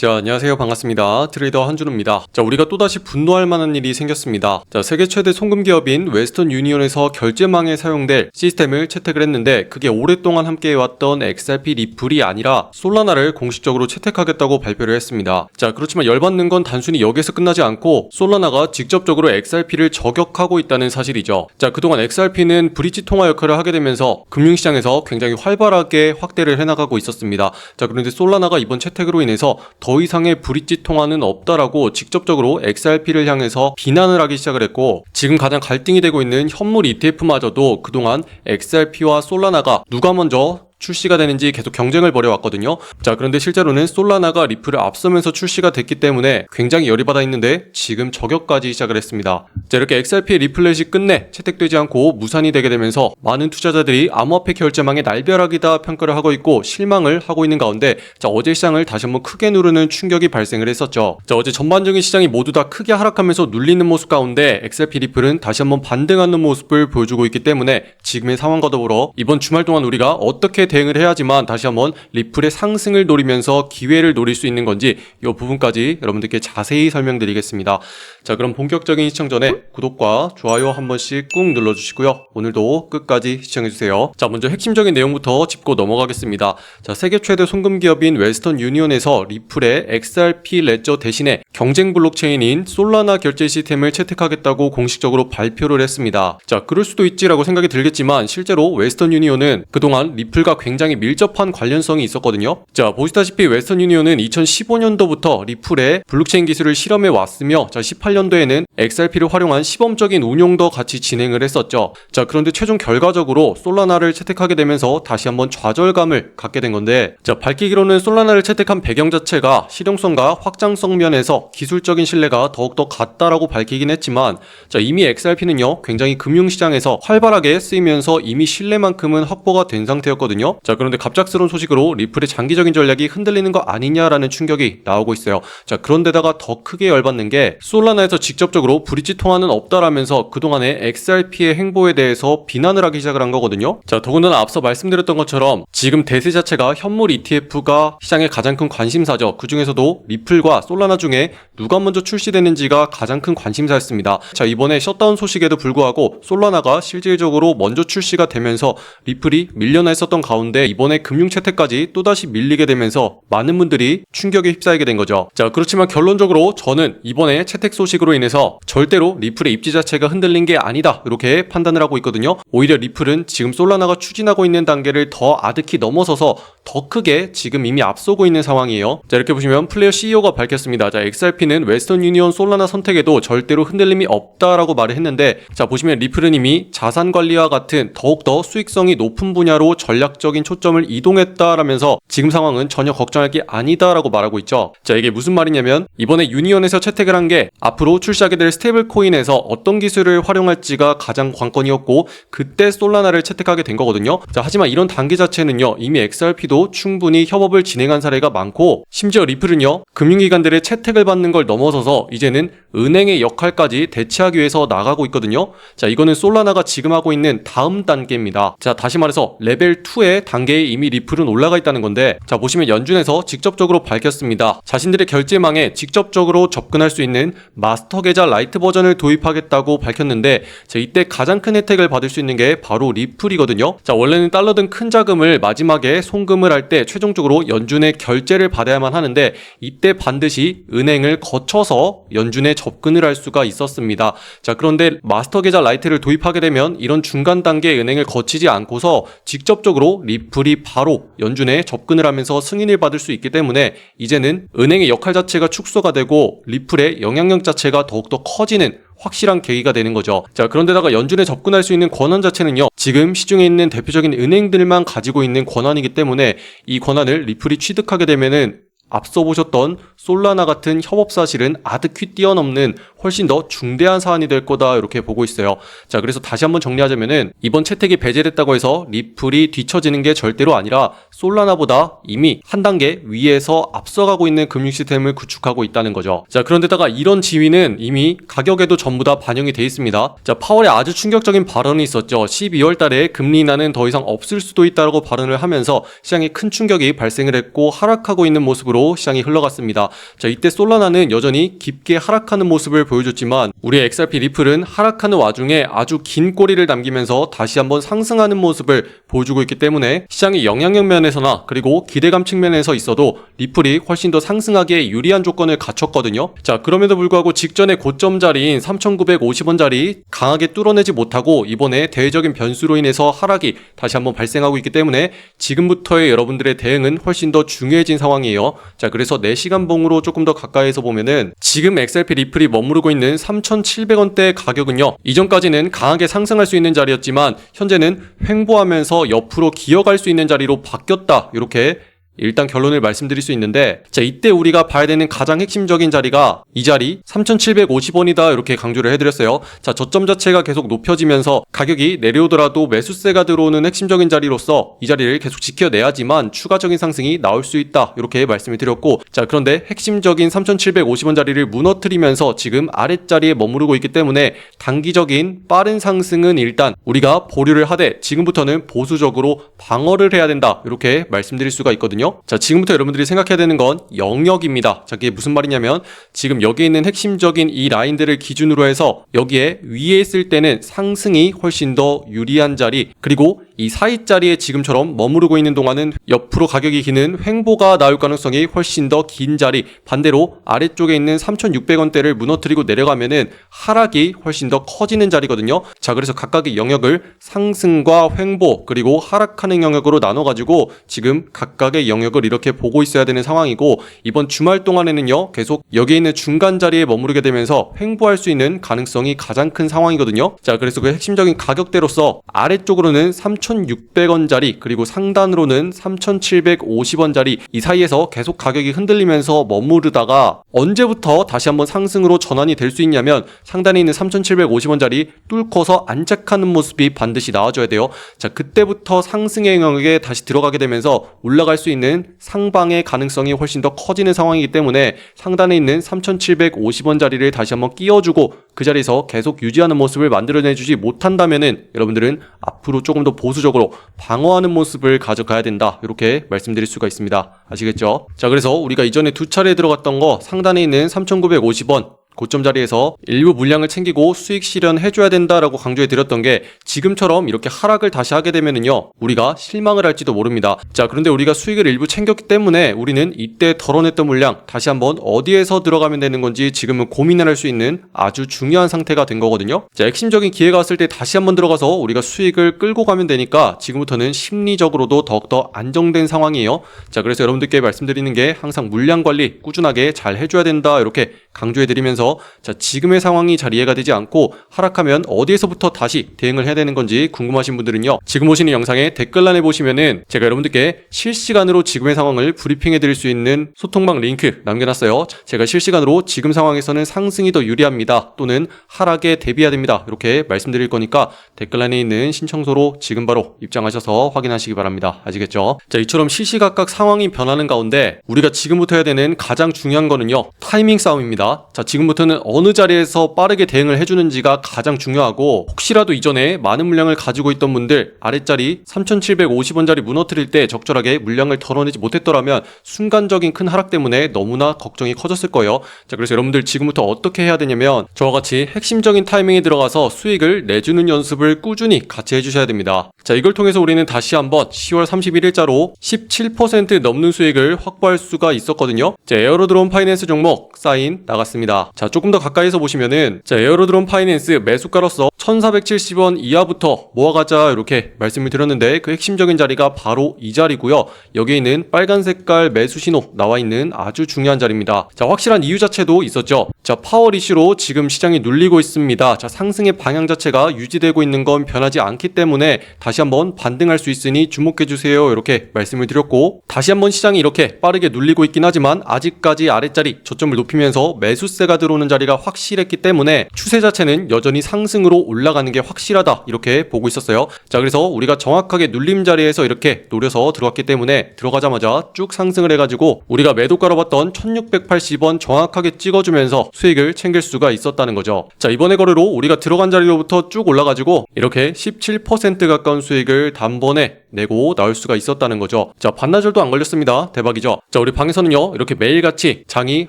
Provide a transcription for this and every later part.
자, 안녕하세요. 반갑습니다. 트레이더 한준호입니다. 자, 우리가 또다시 분노할 만한 일이 생겼습니다. 자, 세계 최대 송금 기업인 웨스턴 유니온에서 결제망에 사용될 시스템을 채택을 했는데 그게 오랫동안 함께해왔던 XRP 리플이 아니라 솔라나를 공식적으로 채택하겠다고 발표를 했습니다. 자, 그렇지만 열받는 건 단순히 여기서 끝나지 않고 솔라나가 직접적으로 XRP를 저격하고 있다는 사실이죠. 자, 그동안 XRP는 브릿지 통화 역할을 하게 되면서 금융시장에서 굉장히 활발하게 확대를 해나가고 있었습니다. 자, 그런데 솔라나가 이번 채택으로 인해서 더 이상의 브릿지 통화는 없다라고 직접적으로 XRP를 향해서 비난을 하기 시작을 했고, 지금 가장 갈등이 되고 있는 현물 ETF마저도 그동안 XRP와 솔라나가 누가 먼저 출시가 되는지 계속 경쟁을 벌여왔거든요. 자, 그런데 실제로는 솔라나가 리플을 앞서면서 출시가 됐기 때문에 굉장히 열이 받아 있는데 지금 저격까지 시작을 했습니다. 자, 이렇게 XRP의 리플렛이 끝내 채택되지 않고 무산이 되게 되면서 많은 투자자들이 암호화폐 결제망의 날벼락이다 평가를 하고 있고 실망을 하고 있는 가운데, 자, 어제 시장을 다시 한번 크게 누르는 충격이 발생을 했었죠. 자, 어제 전반적인 시장이 모두 다 크게 하락하면서 눌리는 모습 가운데 XRP 리플은 다시 한번 반등하는 모습을 보여주고 있기 때문에 지금의 상황과 더불어 이번 주말 동안 우리가 어떻게 대응을 해야지만 다시 한번 리플의 상승을 노리면서 기회를 노릴 수 있는 건지 이 부분까지 여러분들께 자세히 설명드리겠습니다. 자, 그럼 본격적인 시청 전에 구독과 좋아요 한 번씩 꾹 눌러주시고요. 오늘도 끝까지 시청해주세요. 자, 먼저 핵심적인 내용부터 짚고 넘어가겠습니다. 자, 세계 최대 송금 기업인 웨스턴 유니온에서 리플의 XRP 레저 대신에 경쟁 블록체인인 솔라나 결제 시스템을 채택하겠다고 공식적으로 발표를 했습니다. 자, 그럴 수도 있지라고 생각이 들겠지만 실제로 웨스턴 유니온은 그동안 리플과 굉장히 밀접한 관련성이 있었거든요. 자, 보시다시피 웨스턴 유니온은 2015년도부터 리플의 블록체인 기술을 실험해 왔으며, 자, 18년도에는 XRP를 활용한 시범적인 운용도 같이 진행을 했었죠. 자, 그런데 최종 결과적으로 솔라나를 채택하게 되면서 다시 한번 좌절감을 갖게 된 건데, 자, 밝히기로는 솔라나를 채택한 배경 자체가 실용성과 확장성 면에서 기술적인 신뢰가 더욱더 같다라고 밝히긴 했지만, 자, 이미 XRP는요 굉장히 금융시장에서 활발하게 쓰이면서 이미 신뢰만큼은 확보가 된 상태였거든요. 자, 그런데 갑작스러운 소식으로 리플의 장기적인 전략이 흔들리는 거 아니냐라는 충격이 나오고 있어요. 자, 그런데다가 더 크게 열받는 게 솔라나에서 직접적으로 브릿지 통화는 없다라면서 그동안의 XRP의 행보에 대해서 비난을 하기 시작을 한 거거든요. 자, 더군다나 앞서 말씀드렸던 것처럼 지금 대세 자체가 현물 ETF가 시장의 가장 큰 관심사죠. 그 중에서도 리플과 솔라나 중에 누가 먼저 출시되는지가 가장 큰 관심사였습니다. 자, 이번에 셧다운 소식에도 불구하고 솔라나가 실질적으로 먼저 출시가 되면서 리플이 밀려나 있었던 가운데 이번에 금융 채택까지 또다시 밀리게 되면서 많은 분들이 충격에 휩싸이게 된 거죠. 자, 그렇지만 결론적으로 저는 이번에 채택 소식으로 인해서 절대로 리플의 입지 자체가 흔들린 게 아니다, 이렇게 판단을 하고 있거든요. 오히려 리플은 지금 솔라나가 추진하고 있는 단계를 더 아득히 넘어서서 더 크게 지금 이미 앞서고 있는 상황이에요. 자, 이렇게 보시면 플레이어 CEO가 밝혔습니다. 자, XRP는 웨스턴 유니온 솔라나 선택에도 절대로 흔들림이 없다라고 말을 했는데, 자, 보시면 리플은 이미 자산 관리와 같은 더욱더 수익성이 높은 분야로 전략적인 초점을 이동했다라면서 지금 상황은 전혀 걱정할 게 아니다라고 말하고 있죠. 자, 이게 무슨 말이냐면 이번에 유니온에서 채택을 한 게 앞으로 출시하게 될 스테이블 코인에서 어떤 기술을 활용할지가 가장 관건이었고, 그때 솔라나를 채택하게 된 거거든요. 자, 하지만 이런 단계 자체는요 이미 XRP도 충분히 협업을 진행한 사례가 많고, 심지어 리플은요 금융기관들의 채택을 받는 걸 넘어서서 이제는 은행의 역할까지 대체하기 위해서 나가고 있거든요. 자, 이거는 솔라나가 지금 하고 있는 다음 단계입니다. 자, 다시 말해서 레벨 2의 단계에 이미 리플은 올라가 있다는 건데, 자, 보시면 연준에서 직접적으로 밝혔습니다. 자신들의 결제망에 직접적으로 접근할 수 있는 마스터 계좌 라이트 버전을 도입하겠다고 밝혔는데, 자, 이때 가장 큰 혜택을 받을 수 있는 게 바로 리플이거든요. 자, 원래는 달러 등 큰 자금을 마지막에 송금을 할 때 최종적으로 연준의 결제를 받아야만 하는데, 이때 반드시 은행을 거쳐서 연준에 접근을 할 수가 있었습니다. 자, 그런데 마스터 계좌 라이트를 도입하게 되면 이런 중간 단계의 은행을 거치지 않고서 직접적으로 리플이 바로 연준에 접근을 하면서 승인을 받을 수 있기 때문에 이제는 은행의 역할 자체가 축소가 되고 리플의 영향력 자체가 더욱더 커지는 확실한 계기가 되는 거죠. 자, 그런데다가 연준에 접근할 수 있는 권한 자체는요 지금 시중에 있는 대표적인 은행들만 가지고 있는 권한이기 때문에 이 권한을 리플이 취득하게 되면은 앞서 보셨던 솔라나 같은 협업 사실은 아득히 뛰어넘는 훨씬 더 중대한 사안이 될 거다 이렇게 보고 있어요. 자, 그래서 다시 한번 정리하자면은 이번 채택이 배제됐다고 해서 리플이 뒤처지는 게 절대로 아니라 솔라나보다 이미 한 단계 위에서 앞서가고 있는 금융 시스템을 구축하고 있다는 거죠. 자, 그런데다가 이런 지위는 이미 가격에도 전부 다 반영이 돼 있습니다. 자, 파월에 아주 충격적인 발언이 있었죠. 12월 달에 금리 인하는 더 이상 없을 수도 있다라고 발언을 하면서 시장에 큰 충격이 발생을 했고 하락하고 있는 모습으로 시장이 흘러갔습니다. 자, 이때 솔라나는 여전히 깊게 하락하는 모습을 보여줬지만 우리 XRP 리플은 하락하는 와중에 아주 긴 꼬리를 남기면서 다시 한번 상승하는 모습을 보여주고 있기 때문에 시장의 영향력 면에서나 그리고 기대감 측면에서 있어도 리플이 훨씬 더 상승하기에 유리한 조건을 갖췄거든요. 자, 그럼에도 불구하고 직전의 고점 자리인 3,950원짜리 강하게 뚫어내지 못하고 이번에 대외적인 변수로 인해서 하락이 다시 한번 발생하고 있기 때문에 지금부터의 여러분들의 대응은 훨씬 더 중요해진 상황이에요. 자, 그래서 4시간 봉으로 조금 더 가까이서 보면은 지금 XRP 리플이 머무르고 있는 3,700원대 가격은요, 이전까지는 강하게 상승할 수 있는 자리였지만 현재는 횡보하면서 옆으로 기어갈 수 있는 자리로 바뀌었다, 이렇게 일단 결론을 말씀드릴 수 있는데, 자, 이때 우리가 봐야 되는 가장 핵심적인 자리가 이 자리 3,750원이다 이렇게 강조를 해드렸어요. 자, 저점 자체가 계속 높여지면서 가격이 내려오더라도 매수세가 들어오는 핵심적인 자리로서 이 자리를 계속 지켜내야지만 추가적인 상승이 나올 수 있다 이렇게 말씀을 드렸고, 자, 그런데 핵심적인 3,750원 자리를 무너뜨리면서 지금 아랫자리에 머무르고 있기 때문에 단기적인 빠른 상승은 일단 우리가 보류를 하되 지금부터는 보수적으로 방어를 해야 된다 이렇게 말씀드릴 수가 있거든요. 자, 지금부터 여러분들이 생각해야 되는 건 영역입니다. 자, 그게 무슨 말이냐면 지금 여기에 있는 핵심적인 이 라인들을 기준으로 해서 여기에 위에 있을 때는 상승이 훨씬 더 유리한 자리, 그리고 이 사이 자리에 지금처럼 머무르고 있는 동안은 옆으로 가격이 기는 횡보가 나올 가능성이 훨씬 더 긴 자리, 반대로 아래쪽에 있는 3,600원대를 무너뜨리고 내려가면은 하락이 훨씬 더 커지는 자리거든요. 자, 그래서 각각의 영역을 상승과 횡보 그리고 하락하는 영역으로 나눠가지고 지금 각각의 영역을 이렇게 보고 있어야 되는 상황이고, 이번 주말 동안에는요 계속 여기에 있는 중간 자리에 머무르게 되면서 횡보할 수 있는 가능성이 가장 큰 상황이거든요. 자, 그래서 그 핵심적인 가격대로서 아래쪽으로는 3,600원짜리 그리고 상단으로는 3,750원짜리 이 사이에서 계속 가격이 흔들리면서 머무르다가 언제부터 다시 한번 상승으로 전환이 될 수 있냐면 상단에 있는 3,750원짜리 뚫고서 안착하는 모습이 반드시 나와줘야 돼요. 자, 그때부터 상승의 영역에 다시 들어가게 되면서 올라갈 수 있는 상방의 가능성이 훨씬 더 커지는 상황이기 때문에 상단에 있는 3,750원짜리를 다시 한번 끼워주고 그 자리에서 계속 유지하는 모습을 만들어내주지 못한다면은 여러분들은 앞으로 조금 더 보수적으로 방어하는 모습을 가져가야 된다 이렇게 말씀드릴 수가 있습니다. 아시겠죠? 자, 그래서 우리가 이전에 두 차례 들어갔던 거 상단에 있는 3,950원 고점 자리에서 일부 물량을 챙기고 수익 실현해줘야 된다라고 강조해 드렸던 게 지금처럼 이렇게 하락을 다시 하게 되면은요 우리가 실망을 할지도 모릅니다. 자, 그런데 우리가 수익을 일부 챙겼기 때문에 우리는 이때 덜어냈던 물량 다시 한번 어디에서 들어가면 되는 건지 지금은 고민을 할 수 있는 아주 중요한 상태가 된 거거든요. 자, 핵심적인 기회가 왔을 때 다시 한번 들어가서 우리가 수익을 끌고 가면 되니까 지금부터는 심리적으로도 더욱더 안정된 상황이에요. 자, 그래서 여러분들께 말씀드리는 게 항상 물량 관리 꾸준하게 잘 해줘야 된다 이렇게 강조해 드리면서, 자, 지금의 상황이 잘 이해가 되지 않고 하락하면 어디에서부터 다시 대응을 해야 되는 건지 궁금하신 분들은요 지금 보시는 영상의 댓글란에 보시면은 제가 여러분들께 실시간으로 지금의 상황을 브리핑해 드릴 수 있는 소통방 링크 남겨놨어요. 제가 실시간으로 지금 상황에서는 상승이 더 유리합니다 또는 하락에 대비해야 됩니다 이렇게 말씀드릴 거니까 댓글란에 있는 신청서로 지금 바로 입장하셔서 확인하시기 바랍니다. 아시겠죠? 자, 이처럼 시시각각 상황이 변하는 가운데 우리가 지금부터 해야 되는 가장 중요한 거는요 타이밍 싸움입니다. 자, 지금부터는 어느 자리에서 빠르게 대응을 해주는지가 가장 중요하고, 혹시라도 이전에 많은 물량을 가지고 있던 분들 아랫자리 3,750원짜리 무너뜨릴 때 적절하게 물량을 덜어내지 못했더라면 순간적인 큰 하락 때문에 너무나 걱정이 커졌을 거예요. 자, 그래서 여러분들 지금부터 어떻게 해야 되냐면 저와 같이 핵심적인 타이밍에 들어가서 수익을 내주는 연습을 꾸준히 같이 해주셔야 됩니다. 자, 이걸 통해서 우리는 다시 한번 10월 31일자로 17% 넘는 수익을 확보할 수가 있었거든요. 자, 에어로드론 파이낸스 종목 사인 나갔습니다. 자, 조금 더 가까이서 보시면은 자, 에어로드론 파이낸스 매수가로서 1,470원 이하부터 모아가자 이렇게 말씀을 드렸는데 그 핵심적인 자리가 바로 이 자리고요. 여기에 있는 빨간 색깔 매수 신호 나와 있는 아주 중요한 자리입니다. 자, 확실한 이유 자체도 있었죠. 자, 파월 이슈로 지금 시장이 눌리고 있습니다. 자, 상승의 방향 자체가 유지되고 있는 건 변하지 않기 때문에 다시 한번 반등할 수 있으니 주목해주세요. 이렇게 말씀을 드렸고, 다시 한번 시장이 이렇게 빠르게 눌리고 있긴 하지만 아직까지 아랫자리 저점을 높이면서 매수세가 들어오는 자리가 확실했기 때문에 추세 자체는 여전히 상승으로 올라가는 게 확실하다, 이렇게 보고 있었어요. 자, 그래서 우리가 정확하게 눌림 자리에서 이렇게 노려서 들어왔기 때문에 들어가자마자 쭉 상승을 해가지고 우리가 매도가로 봤던 1680원 정확하게 찍어주면서 수익을 챙길 수가 있었다는 거죠. 자, 이번에 거래로 우리가 들어간 자리로부터 쭉 올라가지고 이렇게 17% 가까운 수익을 단번에 내고 나올 수가 있었다는 거죠. 자, 반나절도 안 걸렸습니다. 대박이죠. 자, 우리 방에서는요, 이렇게 매일같이 장이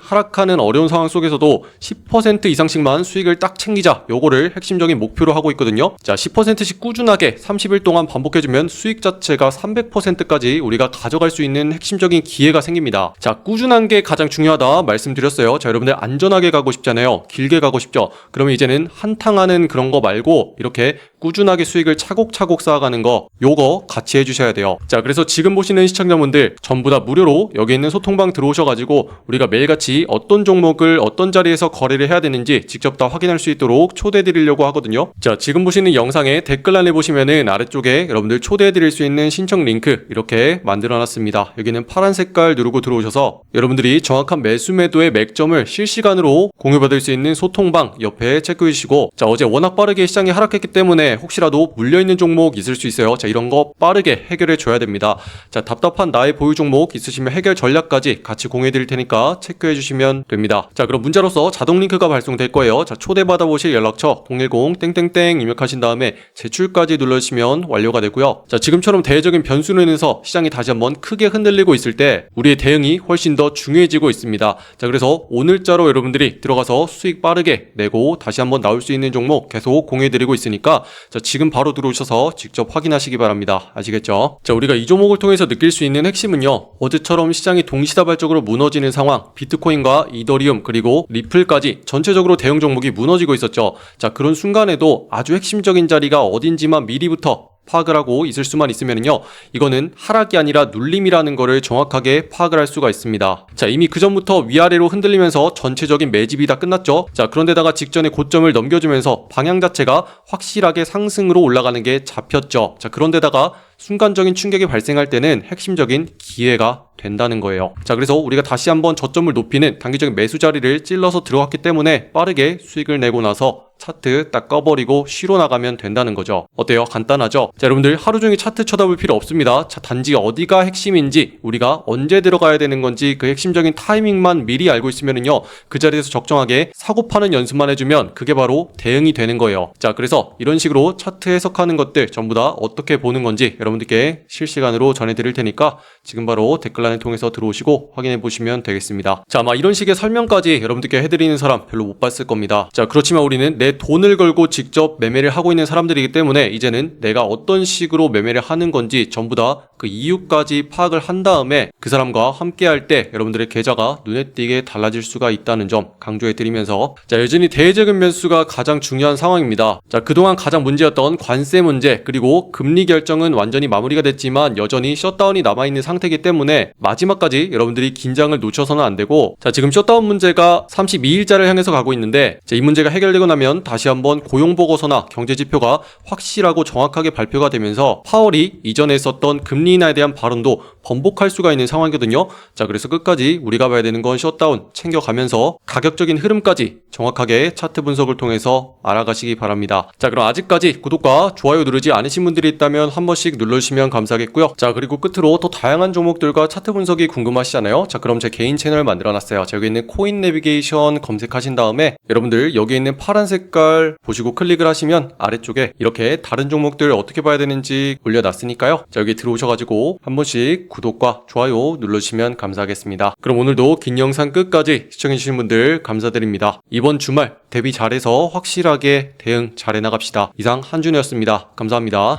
하락하는 어려운 상황 속에서도 10% 이상씩만 수익을 딱 챙기자, 요거를 핵심적인 목표로 하고 있거든요. 자, 10%씩 꾸준하게 30일 동안 반복해주면 수익 자체가 300%까지 우리가 가져갈 수 있는 핵심적인 기회가 생깁니다. 자, 꾸준한 게 가장 중요하다 말씀드렸어요. 자, 여러분들 안전하게 가고 싶잖아요. 길게 가고 싶죠. 그러면 이제는 한탕하는 그런 거 말고 이렇게 꾸준하게 수익을 차곡차곡 쌓아가는 거, 요거 같이 해주셔야 돼요. 자, 그래서 지금 보시는 시청자분들 전부 다 무료로 여기 있는 소통방 들어오셔가지고 우리가 매일같이 어떤 종목을 어떤 자리에서 거래를 해야 되는지 직접 다 확인할 수 있도록 초대해드리려고 하거든요. 자, 지금 보시는 영상의 댓글란에 보시면은 아래쪽에 여러분들 초대해드릴 수 있는 신청 링크 이렇게 만들어놨습니다. 여기는 파란 색깔 누르고 들어오셔서 여러분들이 정확한 매수 매도의 맥점을 실시간으로 공유받을 수 있는 소통방 옆에 체크해주시고, 자, 어제 워낙 빠르게 시장이 하락했기 때문에 혹시라도 물려있는 종목 있을 수 있어요. 자, 이런 거 빠르게 해결해 줘야 됩니다. 자, 답답한 나의 보유 종목 있으시면 해결 전략까지 같이 공유해 드릴 테니까 체크해 주시면 됩니다. 자, 그럼 문자로서 자동 링크가 발송될 거예요. 자, 초대받아 보실 연락처 010 입력하신 다음에 제출까지 눌러주시면 완료가 되고요. 자, 지금처럼 대외적인 변수로 인해서 시장이 다시 한번 크게 흔들리고 있을 때 우리의 대응이 훨씬 더 중요해지고 있습니다. 자, 그래서 오늘자로 여러분들이 들어가서 수익 빠르게 내고 다시 한번 나올 수 있는 종목 계속 공유해 드리고 있으니까, 자, 지금 바로 들어오셔서 직접 확인하시기 바랍니다. 아시겠죠? 자, 우리가 이 종목을 통해서 느낄 수 있는 핵심은요, 어제처럼 시장이 동시다발적으로 무너지는 상황, 비트코인과 이더리움 그리고 리플까지 전체적으로 대형 종목이 무너지고 있었죠. 자, 그런 순간에도 아주 핵심적인 자리가 어딘지만 미리부터 파악을 하고 있을 수만 있으면요, 이거는 하락이 아니라 눌림이라는 거를 정확하게 파악을 할 수가 있습니다. 자, 이미 그 전부터 위아래로 흔들리면서 전체적인 매집이 다 끝났죠. 자, 그런데다가 직전에 고점을 넘겨주면서 방향 자체가 확실하게 상승으로 올라가는 게 잡혔죠. 자, 그런데다가 순간적인 충격이 발생할 때는 핵심적인 기회가 된다는 거예요. 자, 그래서 우리가 다시 한번 저점을 높이는 단기적인 매수 자리를 찔러서 들어갔기 때문에 빠르게 수익을 내고 나서 차트 딱 꺼버리고 쉬러 나가면 된다는 거죠. 어때요? 간단하죠? 자, 여러분들 하루 종일 차트 쳐다볼 필요 없습니다. 자, 단지 어디가 핵심인지, 우리가 언제 들어가야 되는 건지 그 핵심적인 타이밍만 미리 알고 있으면은요, 그 자리에서 적정하게 사고 파는 연습만 해주면 그게 바로 대응이 되는 거예요. 자, 그래서 이런 식으로 차트 해석하는 것들 전부 다 어떻게 보는 건지 여러분들께 실시간으로 전해드릴 테니까 지금 바로 댓글란을 통해서 들어오시고 확인해 보시면 되겠습니다. 자, 아마 이런 식의 설명까지 여러분들께 해드리는 사람 별로 못 봤을 겁니다. 자, 그렇지만 우리는 내 돈을 걸고 직접 매매를 하고 있는 사람들이기 때문에 이제는 내가 어떤 식으로 매매를 하는 건지 전부 다 그 이유까지 파악을 한 다음에 그 사람과 함께 할 때 여러분들의 계좌가 눈에 띄게 달라질 수가 있다는 점 강조해 드리면서, 자, 여전히 대외적인 변수가 가장 중요한 상황입니다. 자, 그동안 가장 문제였던 관세 문제 그리고 금리 결정은 완전히 마무리가 됐지만 여전히 셧다운이 남아있는 상태이기 때문에 마지막까지 여러분들이 긴장을 놓쳐서는 안 되고, 자, 지금 셧다운 문제가 32일자를 향해서 가고 있는데, 자, 이 문제가 해결되고 나면 다시 한번 고용보고서나 경제지표가 확실하고 정확하게 발표가 되면서 파월이 이전에 했었던 금리 인하에 대한 발언도 번복할 수가 있는 상황이거든요. 자, 그래서 끝까지 우리가 봐야 되는 건 셧다운 챙겨가면서 가격적인 흐름까지 정확하게 차트 분석을 통해서 알아가시기 바랍니다. 자, 그럼 아직까지 구독과 좋아요 누르지 않으신 분들이 있다면 한 번씩 눌러주시면 감사하겠고요. 자, 그리고 끝으로 더 다양한 종목들과 차트 분석이 궁금하시잖아요. 자, 그럼 제 개인 채널 만들어놨어요. 자, 여기 있는 코인 내비게이션 검색하신 다음에 여러분들 여기 있는 파란 색깔 보시고 클릭을 하시면 아래쪽에 이렇게 다른 종목들 어떻게 봐야 되는지 올려놨으니까요. 자, 여기 들어오셔가지고 한 번씩 구독과 좋아요 눌러주시면 감사하겠습니다. 그럼 오늘도 긴 영상 끝까지 시청해주신 분들 감사드립니다. 이번 주말 대비 잘해서 확실하게 대응 잘 해나갑시다. 이상 한준이었습니다. 감사합니다.